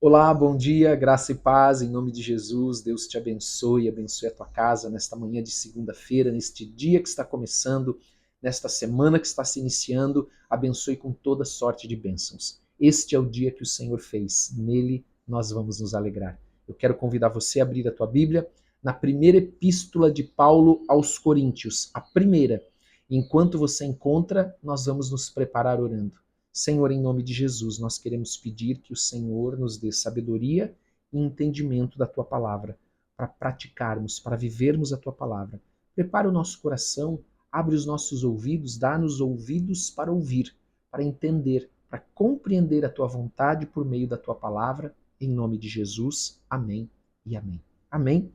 Olá, bom dia, graça e paz, em nome de Jesus. Deus te abençoe, abençoe a tua casa nesta manhã de segunda-feira, neste dia que está começando, nesta semana que está se iniciando. Abençoe com toda sorte de bênçãos. Este é o dia que o Senhor fez, nele nós vamos nos alegrar. Eu quero convidar você a abrir a tua Bíblia na primeira epístola de Paulo aos Coríntios, a primeira. Enquanto você encontra, nós vamos nos preparar orando. Senhor, em nome de Jesus, nós queremos pedir que o Senhor nos dê sabedoria e entendimento da tua palavra, para praticarmos, para vivermos a tua palavra. Prepara o nosso coração, abre os nossos ouvidos, dá-nos ouvidos para ouvir, para entender, para compreender a tua vontade por meio da tua palavra, em nome de Jesus. Amém e amém. Amém.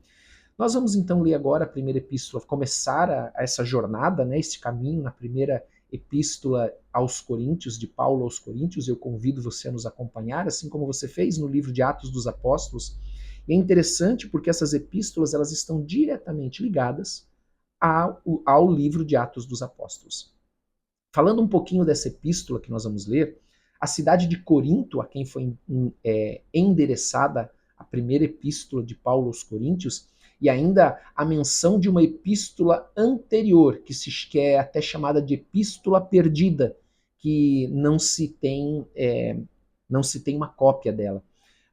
Nós vamos então ler agora a primeira epístola, começar essa jornada, né, esse caminho na primeira epístola aos Coríntios, de Paulo aos Coríntios. Eu convido você a nos acompanhar, assim como você fez no livro de Atos dos Apóstolos. E é interessante porque essas epístolas elas estão diretamente ligadas ao livro de Atos dos Apóstolos. Falando um pouquinho dessa epístola que nós vamos ler, a cidade de Corinto, a quem foi endereçada a primeira epístola de Paulo aos Coríntios, e ainda a menção de uma epístola anterior, que é até chamada de epístola perdida, que não se tem uma cópia dela.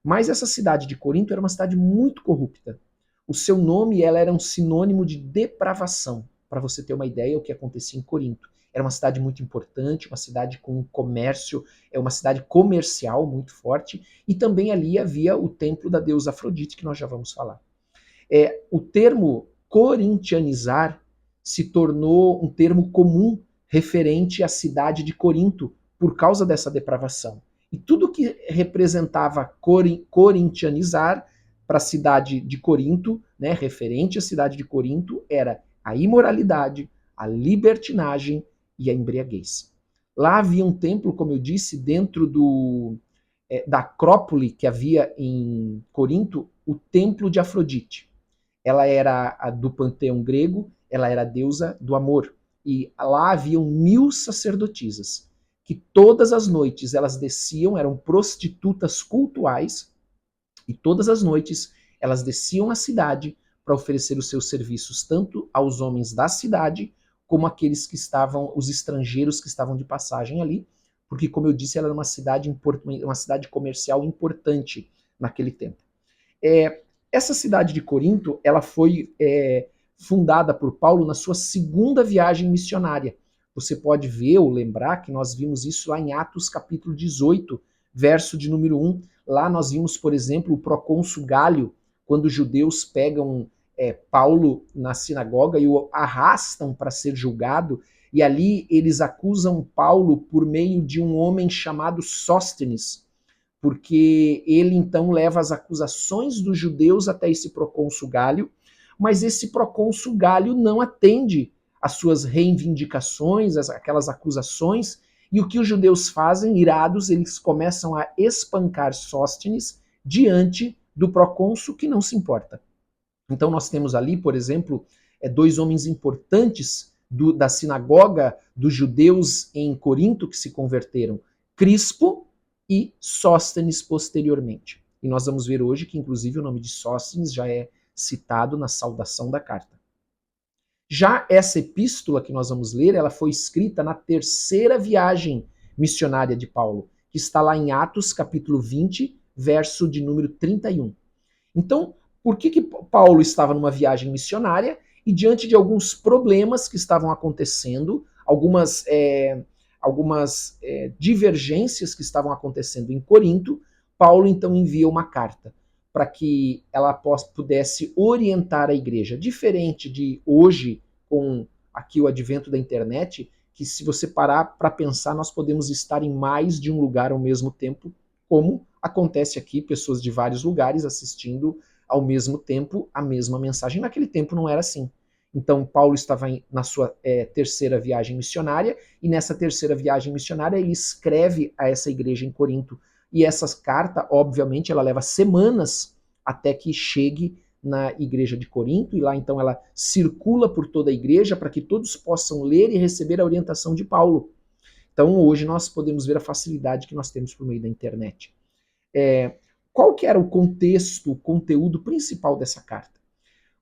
Mas essa cidade de Corinto era uma cidade muito corrupta. O seu nome ela era um sinônimo de depravação, para você ter uma ideia do que acontecia em Corinto. Era uma cidade muito importante, uma cidade com comércio, uma cidade comercial muito forte, e também ali havia o templo da deusa Afrodite, que nós já vamos falar. O termo corintianizar se tornou um termo comum referente à cidade de Corinto por causa dessa depravação. E tudo que representava corintianizar para a cidade de Corinto, né, referente à cidade de Corinto, era a imoralidade, a libertinagem e a embriaguez. Lá havia um templo, como eu disse, dentro da Acrópole que havia em Corinto, o templo de Afrodite. Ela era a do panteão grego, ela era a deusa do amor. E lá haviam 1000 sacerdotisas, que todas as noites elas desciam, eram prostitutas cultuais, e todas as noites elas desciam à cidade para oferecer os seus serviços tanto aos homens da cidade, como aqueles que estavam, os estrangeiros que estavam de passagem ali, porque, como eu disse, ela era uma cidade comercial importante naquele tempo. Essa cidade de Corinto, ela foi fundada por Paulo na sua segunda viagem missionária. Você pode ver ou lembrar que nós vimos isso lá em Atos capítulo 18, verso de número 1. Lá nós vimos, por exemplo, o procônsul Gálio, quando os judeus pegam Paulo na sinagoga e o arrastam para ser julgado, e ali eles acusam Paulo por meio de um homem chamado Sóstenes, porque ele então leva as acusações dos judeus até esse procônsul Gálio, mas esse procônsul Gálio não atende às suas reivindicações, aquelas acusações, e o que os judeus fazem, irados, eles começam a espancar Sóstenes diante do procônsul que não se importa. Então nós temos ali, por exemplo, dois homens importantes da sinagoga dos judeus em Corinto que se converteram, Crispo e Sóstenes posteriormente. E nós vamos ver hoje que, inclusive, o nome de Sóstenes já é citado na saudação da carta. Já essa epístola que nós vamos ler, ela foi escrita na terceira viagem missionária de Paulo, que está lá em Atos, capítulo 20, verso de número 31. Então, por que Paulo estava numa viagem missionária e diante de alguns problemas que estavam acontecendo, algumas divergências que estavam acontecendo em Corinto, Paulo então envia uma carta para que ela pudesse orientar a igreja. Diferente de hoje, com aqui o advento da internet, que se você parar para pensar, nós podemos estar em mais de um lugar ao mesmo tempo, como acontece aqui, pessoas de vários lugares assistindo ao mesmo tempo a mesma mensagem. Naquele tempo não era assim. Então, Paulo estava na sua terceira viagem missionária, e nessa terceira viagem missionária ele escreve a essa igreja em Corinto. E essa carta, obviamente, ela leva semanas até que chegue na igreja de Corinto, e lá então ela circula por toda a igreja para que todos possam ler e receber a orientação de Paulo. Então, hoje nós podemos ver a facilidade que nós temos por meio da internet. qual que era o contexto, o conteúdo principal dessa carta?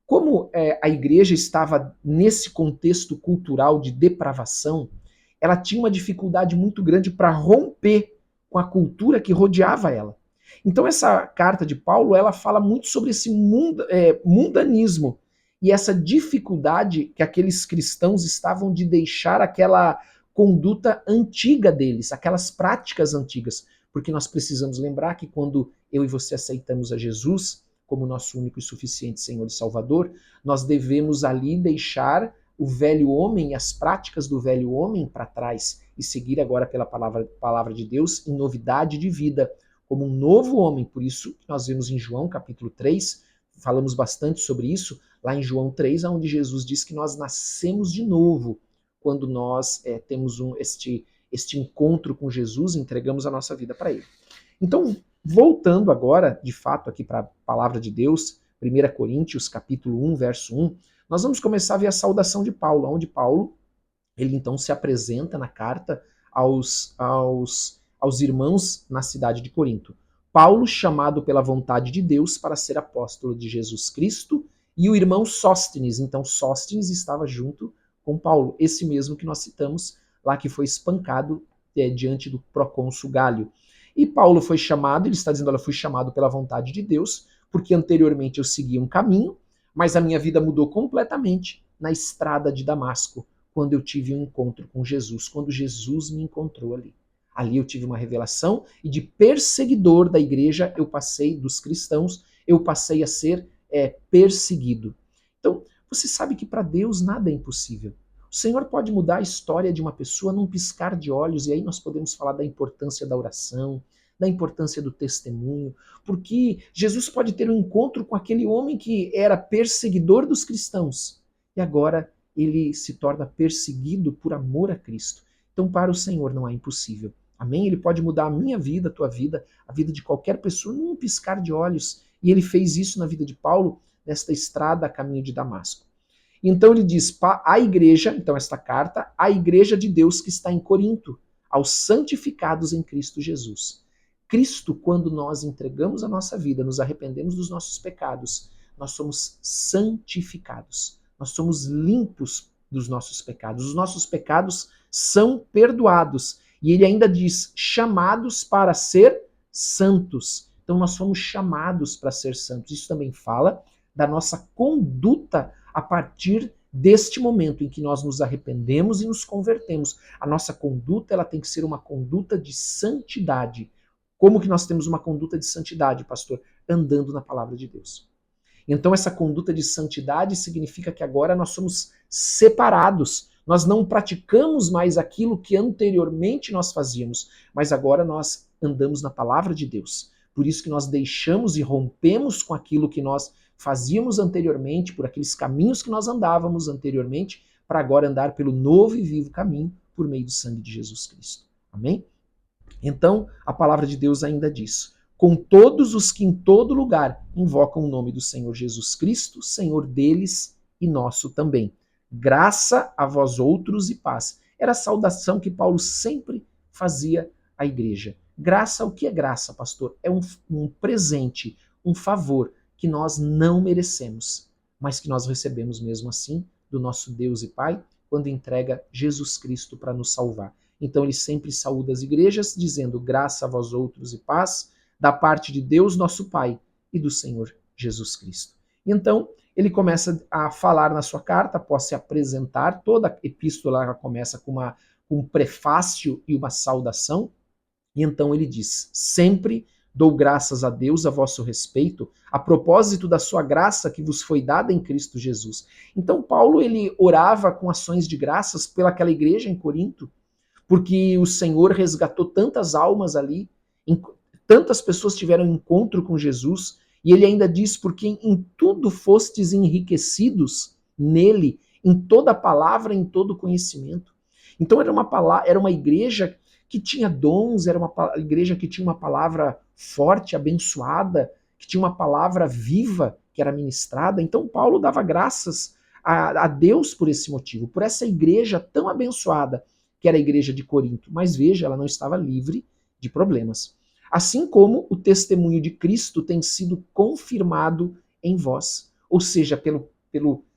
Como a igreja estava nesse contexto cultural de depravação, ela tinha uma dificuldade muito grande para romper com a cultura que rodeava ela. Então essa carta de Paulo, ela fala muito sobre esse mundanismo e essa dificuldade que aqueles cristãos estavam de deixar aquela conduta antiga deles, aquelas práticas antigas. Porque nós precisamos lembrar que quando eu e você aceitamos a Jesus como nosso único e suficiente Senhor e Salvador, nós devemos ali deixar o velho homem e as práticas do velho homem para trás e seguir agora pela palavra de Deus em novidade de vida, como um novo homem. Por isso nós vemos em João capítulo 3, falamos bastante sobre isso, lá em João 3, onde Jesus diz que nós nascemos de novo quando nós temos este encontro com Jesus, entregamos a nossa vida para ele. Então, voltando agora, de fato, aqui para a palavra de Deus, 1 Coríntios, capítulo 1, verso 1, nós vamos começar a ver a saudação de Paulo, onde Paulo, ele então se apresenta na carta aos irmãos na cidade de Corinto. Paulo, chamado pela vontade de Deus para ser apóstolo de Jesus Cristo, e o irmão Sóstenes. Então, Sóstenes estava junto com Paulo, esse mesmo que nós citamos lá, que foi espancado diante do procônsul Gálio. E Paulo foi chamado, ele está dizendo, olha, fui chamado pela vontade de Deus, porque anteriormente eu seguia um caminho, mas a minha vida mudou completamente na estrada de Damasco, quando eu tive um encontro com Jesus, quando Jesus me encontrou ali. Ali eu tive uma revelação e de perseguidor da igreja eu passei, dos cristãos, eu passei a ser perseguido. Então, você sabe que para Deus nada é impossível. O Senhor pode mudar a história de uma pessoa num piscar de olhos, e aí nós podemos falar da importância da oração, da importância do testemunho, porque Jesus pode ter um encontro com aquele homem que era perseguidor dos cristãos, e agora ele se torna perseguido por amor a Cristo. Então, para o Senhor não há impossível. Amém? Ele pode mudar a minha vida, a tua vida, a vida de qualquer pessoa num piscar de olhos. E ele fez isso na vida de Paulo, nesta estrada a caminho de Damasco. Então ele diz à igreja, então esta carta, à igreja de Deus que está em Corinto, aos santificados em Cristo Jesus. Cristo, quando nós entregamos a nossa vida, nos arrependemos dos nossos pecados, nós somos santificados. Nós somos limpos dos nossos pecados. Os nossos pecados são perdoados. E ele ainda diz, chamados para ser santos. Então nós fomos chamados para ser santos. Isso também fala da nossa conduta a partir deste momento em que nós nos arrependemos e nos convertemos. A nossa conduta, ela tem que ser uma conduta de santidade. Como que nós temos uma conduta de santidade, pastor? Andando na palavra de Deus. Então essa conduta de santidade significa que agora nós somos separados. Nós não praticamos mais aquilo que anteriormente nós fazíamos, mas agora nós andamos na palavra de Deus. Por isso que nós deixamos e rompemos com aquilo que nós fazíamos anteriormente, por aqueles caminhos que nós andávamos anteriormente, para agora andar pelo novo e vivo caminho por meio do sangue de Jesus Cristo. Amém? Então, a palavra de Deus ainda diz, com todos os que em todo lugar invocam o nome do Senhor Jesus Cristo, Senhor deles e nosso também. Graça a vós outros e paz. Era a saudação que Paulo sempre fazia à igreja. Graça, o que é graça, pastor? É um presente, um favor que nós não merecemos, mas que nós recebemos mesmo assim do nosso Deus e Pai, quando entrega Jesus Cristo para nos salvar. Então ele sempre saúda as igrejas, dizendo graça a vós outros e paz, da parte de Deus, nosso Pai, e do Senhor Jesus Cristo. Então, ele começa a falar na sua carta, após se apresentar, toda a epístola começa com um prefácio e uma saudação, e então ele diz, sempre dou graças a Deus a vosso respeito, a propósito da sua graça que vos foi dada em Cristo Jesus. Então Paulo, ele orava com ações de graças pelaquela igreja em Corinto, porque o Senhor resgatou tantas almas ali, tantas pessoas tiveram encontro com Jesus, e ele ainda diz, porque em tudo fostes enriquecidos nele, em toda palavra, em todo conhecimento. Então era uma igreja que tinha dons, era uma igreja que tinha uma palavra forte, abençoada, que tinha uma palavra viva que era ministrada. Então Paulo dava graças a Deus por esse motivo, por essa igreja tão abençoada, que era a igreja de Corinto. Mas veja, ela não estava livre de problemas. Assim como o testemunho de Cristo tem sido confirmado em vós. Ou seja, pelo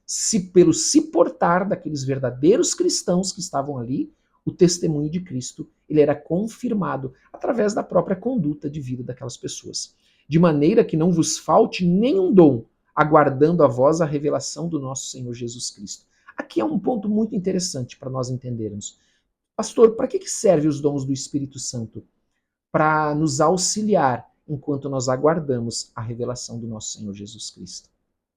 se portar daqueles verdadeiros cristãos que estavam ali, o testemunho de Cristo ele era confirmado através da própria conduta de vida daquelas pessoas. De maneira que não vos falte nenhum dom, aguardando a vós a revelação do nosso Senhor Jesus Cristo. Aqui é um ponto muito interessante para nós entendermos. Pastor, para que servem os dons do Espírito Santo? Para nos auxiliar enquanto nós aguardamos a revelação do nosso Senhor Jesus Cristo.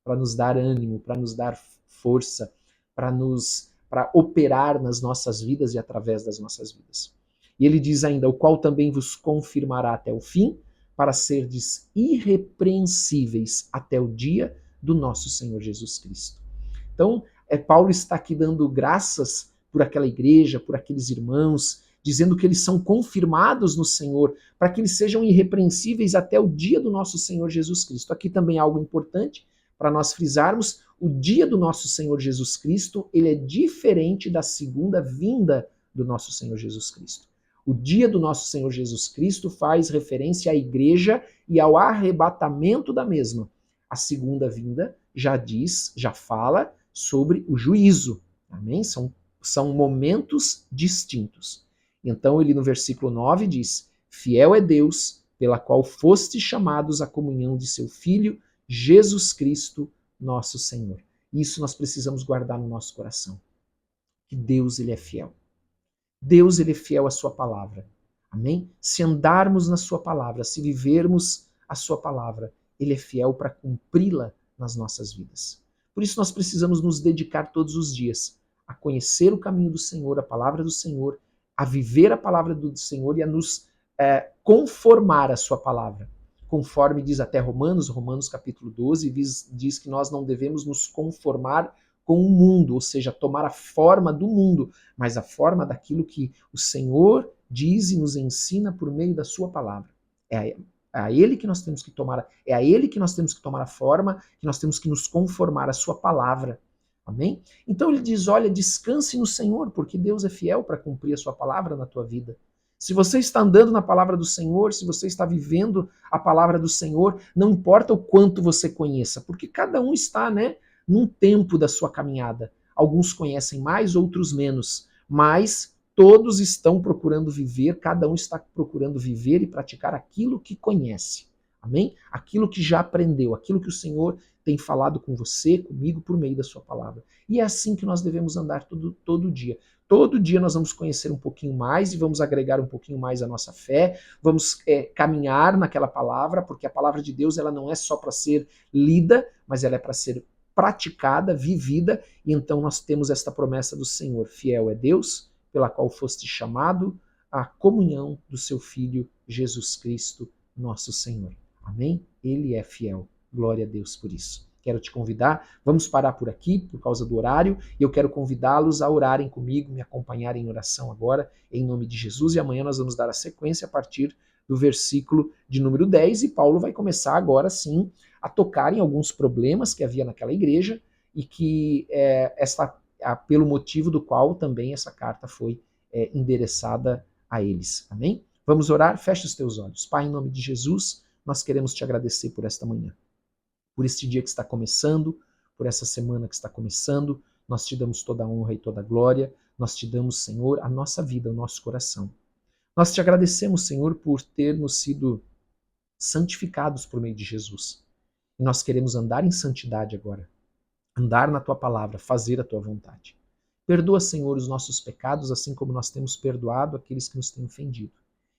Para nos dar ânimo, para nos dar força, para operar nas nossas vidas e através das nossas vidas. E ele diz ainda, o qual também vos confirmará até o fim, para serdes irrepreensíveis até o dia do nosso Senhor Jesus Cristo. Então, Paulo está aqui dando graças por aquela igreja, por aqueles irmãos, dizendo que eles são confirmados no Senhor, para que eles sejam irrepreensíveis até o dia do nosso Senhor Jesus Cristo. Aqui também algo importante para nós frisarmos, o dia do nosso Senhor Jesus Cristo, ele é diferente da segunda vinda do nosso Senhor Jesus Cristo. O dia do nosso Senhor Jesus Cristo faz referência à igreja e ao arrebatamento da mesma. A segunda vinda já fala sobre o juízo. Amém? São momentos distintos. Então ele no versículo 9 diz, fiel é Deus, pela qual fostes chamados à comunhão de seu Filho, Jesus Cristo, nosso Senhor. Isso nós precisamos guardar no nosso coração. Que Deus ele é fiel. Deus ele é fiel à sua palavra. Amém? Se andarmos na sua palavra, se vivermos a sua palavra, ele é fiel para cumpri-la nas nossas vidas. Por isso nós precisamos nos dedicar todos os dias a conhecer o caminho do Senhor, a palavra do Senhor, a viver a palavra do Senhor e a nos conformar à sua palavra. Conforme diz até Romanos capítulo 12, diz que nós não devemos nos conformar com o mundo, ou seja, tomar a forma do mundo, mas a forma daquilo que o Senhor diz e nos ensina por meio da sua palavra. É a Ele que nós temos que tomar, é a Ele que nós temos que tomar a forma, que nós temos que nos conformar à sua palavra. Amém? Então ele diz, olha, descanse no Senhor, porque Deus é fiel para cumprir a sua palavra na tua vida. Se você está andando na palavra do Senhor, se você está vivendo a palavra do Senhor, não importa o quanto você conheça, porque cada um está, num tempo da sua caminhada. Alguns conhecem mais, outros menos, mas todos estão procurando viver, cada um está procurando viver e praticar aquilo que conhece. Amém? Aquilo que já aprendeu, aquilo que o Senhor tem falado com você, comigo, por meio da sua palavra. E é assim que nós devemos andar todo dia. Todo dia nós vamos conhecer um pouquinho mais e vamos agregar um pouquinho mais a nossa fé, vamos caminhar naquela palavra, porque a palavra de Deus ela não é só para ser lida, mas ela é para ser praticada, vivida, e então nós temos esta promessa do Senhor. Fiel é Deus, pela qual foste chamado à comunhão do seu Filho, Jesus Cristo, nosso Senhor. Amém? Ele é fiel. Glória a Deus por isso. Quero te convidar, vamos parar por aqui por causa do horário, e eu quero convidá-los a orarem comigo, me acompanharem em oração agora, em nome de Jesus, e amanhã nós vamos dar a sequência a partir do versículo de número 10, e Paulo vai começar agora sim a tocar em alguns problemas que havia naquela igreja, e que pelo motivo do qual também essa carta foi endereçada a eles. Amém? Vamos orar? Feche os teus olhos. Pai, em nome de Jesus, nós queremos te agradecer por esta manhã, por este dia que está começando, por essa semana que está começando. Nós te damos toda a honra e toda a glória. Nós te damos, Senhor, a nossa vida, o nosso coração. Nós te agradecemos, Senhor, por termos sido santificados por meio de Jesus. E nós queremos andar em santidade agora, andar na tua palavra, fazer a tua vontade. Perdoa, Senhor, os nossos pecados, assim como nós temos perdoado aqueles que nos têm ofendido.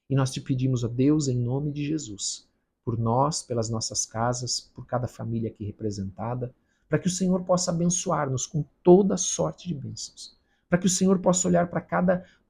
E nós te pedimos, ó Deus, em nome de Jesus, por nós, pelas nossas casas, por cada família aqui representada, para que o Senhor possa abençoar-nos com toda sorte de bênçãos, para que o Senhor possa olhar para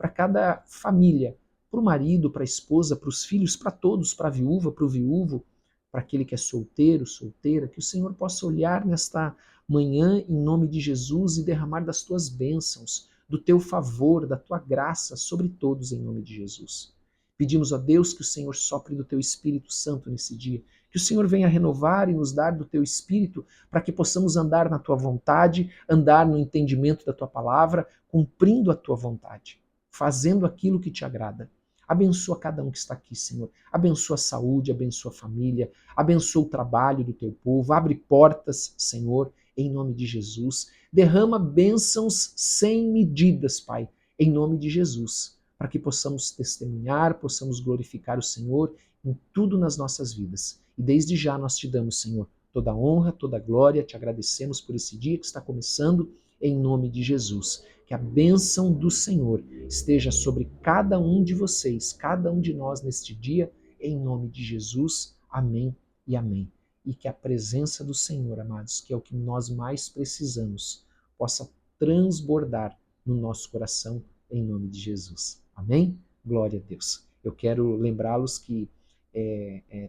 cada família, para o marido, para a esposa, para os filhos, para todos, para a viúva, para o viúvo, para aquele que é solteiro, solteira, que o Senhor possa olhar nesta manhã em nome de Jesus e derramar das tuas bênçãos, do teu favor, da tua graça sobre todos em nome de Jesus. Pedimos a Deus que o Senhor sopre do teu Espírito Santo nesse dia, que o Senhor venha renovar e nos dar do teu Espírito para que possamos andar na tua vontade, andar no entendimento da tua palavra, cumprindo a tua vontade, fazendo aquilo que te agrada. Abençoa cada um que está aqui, Senhor. Abençoa a saúde, abençoa a família, abençoa o trabalho do teu povo, abre portas, Senhor, em nome de Jesus. Derrama bênçãos sem medidas, Pai, em nome de Jesus, para que possamos testemunhar, possamos glorificar o Senhor em tudo nas nossas vidas. E desde já nós te damos, Senhor, toda a honra, toda a glória, te agradecemos por esse dia que está começando, em nome de Jesus. Que a bênção do Senhor esteja sobre cada um de vocês, cada um de nós neste dia, em nome de Jesus. Amém e amém. E que a presença do Senhor, amados, que é o que nós mais precisamos, possa transbordar no nosso coração, em nome de Jesus. Amém? Glória a Deus. Eu quero lembrá-los que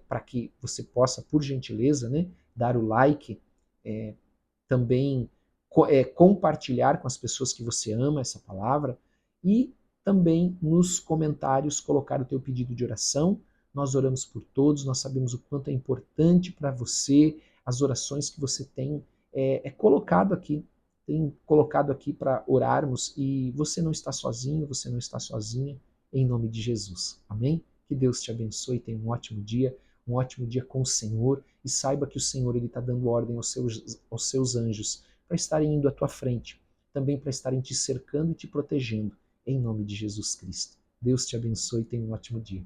para que você possa, por gentileza, né, dar o like, também compartilhar com as pessoas que você ama essa palavra e também nos comentários colocar o teu pedido de oração. Nós oramos por todos, nós sabemos o quanto é importante para você as orações que você tem colocado aqui para orarmos, e você não está sozinho, você não está sozinha, em nome de Jesus. Amém? Que Deus te abençoe, tenha um ótimo dia com o Senhor, e saiba que o Senhor está dando ordem aos seus anjos para estarem indo à tua frente, também para estarem te cercando e te protegendo, em nome de Jesus Cristo. Deus te abençoe e tenha um ótimo dia.